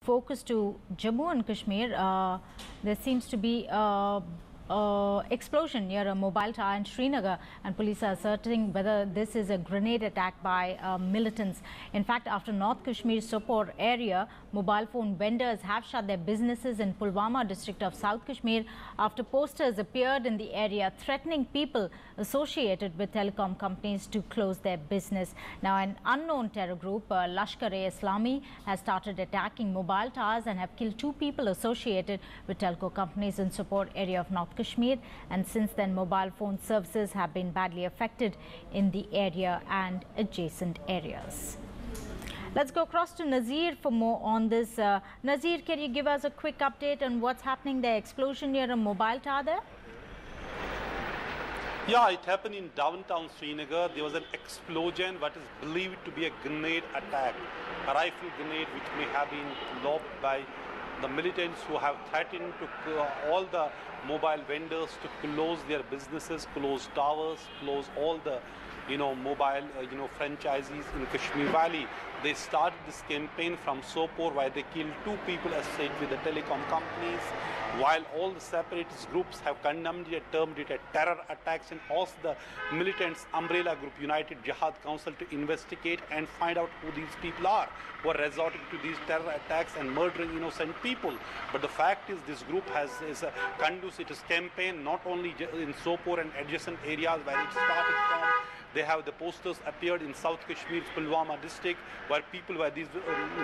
focus to Jammu and Kashmir. There seems to be explosion near a mobile tower in Srinagar, and police are asserting whether this is a grenade attack by militants. In fact, after North Kashmir's Sopore area, mobile phone vendors have shut their businesses in Pulwama district of South Kashmir after posters appeared in the area threatening people associated with telecom companies to close their business. Now, an unknown terror group, Lashkar-e-Islami, has started attacking mobile towers and have killed 2 people associated with telco companies in Sopore area of North Kashmir, and since then mobile phone services have been badly affected in the area and adjacent areas. Let's go across to Nazir for more on this. Nazir, can you give us a quick update on what's happening there? Explosion near a mobile tower there? Yeah, it happened in downtown Srinagar. There was an explosion, what is believed to be a grenade attack, a rifle grenade which may have been lobbed by the militants who have threatened to all the mobile vendors to close their businesses, close towers, close all the mobile franchises in Kashmir Valley. They started this campaign from Sopore, where they killed 2 people associated with the telecom companies, while all the separatist groups have condemned it, termed it a terror attacks, and asked the militants umbrella group United Jihad Council to investigate and find out who these people are who are resorting to these terror attacks and murdering innocent people. But the fact is, this group is conducive its campaign not only in Sopore and adjacent areas where it started from. They have the posters appeared in South Kashmir's Pulwama district, where these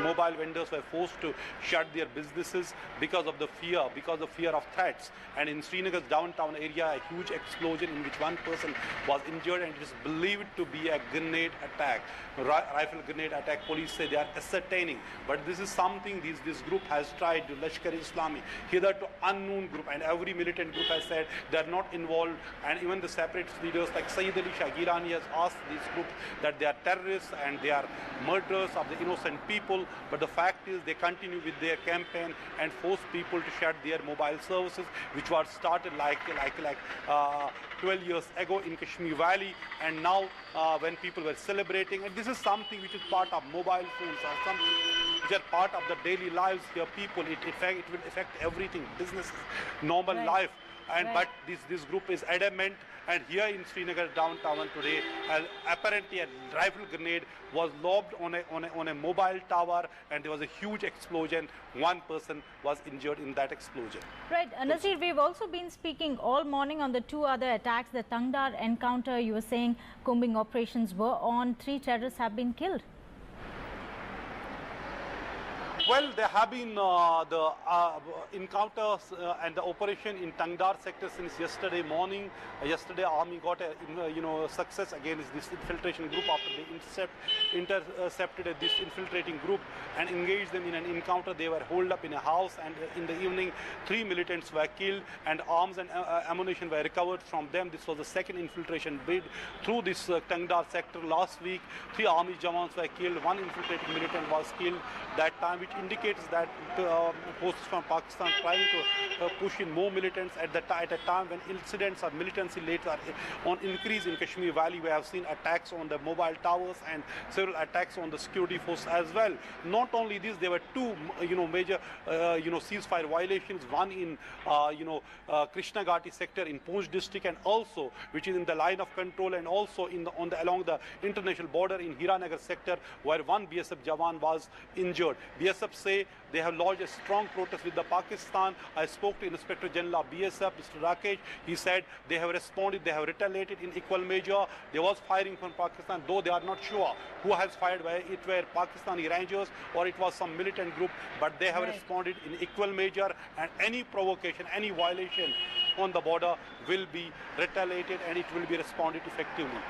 mobile vendors were forced to shut their businesses because of fear of threats. And in Srinagar's downtown area, a huge explosion in which 1 person was injured, and it is believed to be a grenade attack, rifle grenade attack. Police say they are ascertaining, but this is something this group has tried. Lashkar-e-Islami, hitherto unknown group, and every militant group has said they are not involved, and even the separatist leaders like Sayyid Ali Shah Gilani has asked these groups that they are terrorists and they are murderers of the innocent people. But the fact is, they continue with their campaign and force people to shut their mobile services, which was started like 12 years ago in Kashmir Valley, and now when people were celebrating. And this is something which is part of mobile phones, or something which are part of the daily lives here. People, it will affect everything, businesses, normal life. And but this group is adamant, and here in Srinagar downtown today, apparently a rifle grenade was lobbed on a mobile tower, and there was a huge explosion. 1 person was injured in that explosion. Right, Nazir, we've also been speaking all morning on the 2 other attacks. The Tangdar encounter, you were saying combing operations were on. 3 terrorists have been killed. Well, there have been the encounters and the operation in Tangdar sector since yesterday morning. Yesterday, Army got a success against this infiltration group after they intercepted this infiltrating group and engaged them in an encounter. They were holed up in a house, and in the evening, 3 militants were killed, and arms and ammunition were recovered from them. This was the second infiltration bid through this Tangdar sector. Last week, 3 army jawans were killed, 1 infiltrating militant was killed that time, which indicates that forces from Pakistan trying to push in more militants at a time when incidents of militancy rates are on increase in Kashmir Valley. We have seen attacks on the mobile towers and several attacks on the security force as well. Not only this, there were 2 major ceasefire violations. One in Krishna Ghati sector in Poonch district, and also which is in the line of control, and also along the international border in Hiranagar sector, where 1 BSF Jawan was injured. BSF say they have lodged a strong protest with the Pakistan. I spoke to Inspector General of BSF, Mr. Rakesh. He said they have responded, they have retaliated in equal measure. There was firing from Pakistan, though they are not sure who has fired, whether it were Pakistani Rangers or it was some militant group, but they have responded in equal measure, and any provocation, any violation on the border will be retaliated, and it will be responded effectively.